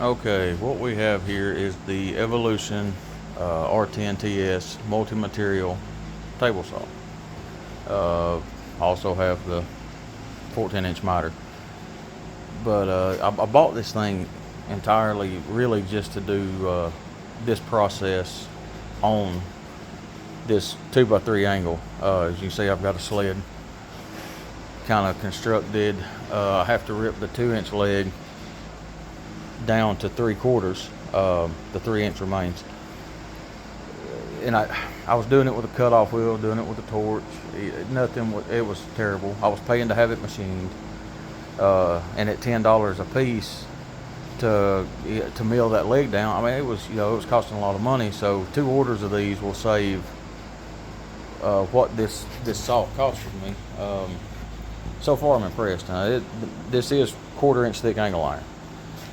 Okay, what we have here is the Evolution R10TS multi-material table saw. Also have the 14-inch miter. But I bought this thing entirely really just to do this process on this 2x3 angle. As you can see, I've got a sled kind of constructed. I have to rip the 2-inch leg down to 3/4. The 3-inch remains, and I was doing it with a cutoff wheel, doing it with a torch. It was terrible. I was paying to have it machined, and at $10 a piece to mill that leg down. I mean, it was costing a lot of money. So 2 orders of these will save what this saw costed me. So far, I'm impressed. This is 1/4-inch thick angle iron,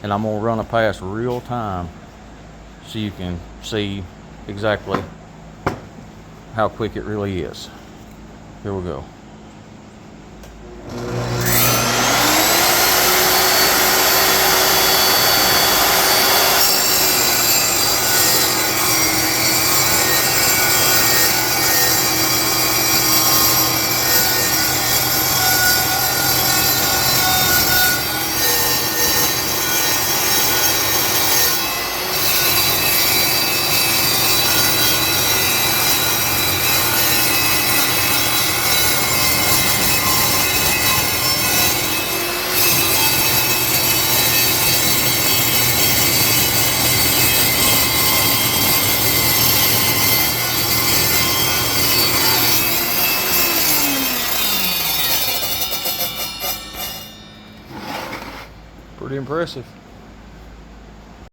and I'm gonna run a pass real time so you can see exactly how quick it really is. Here we go. Pretty impressive.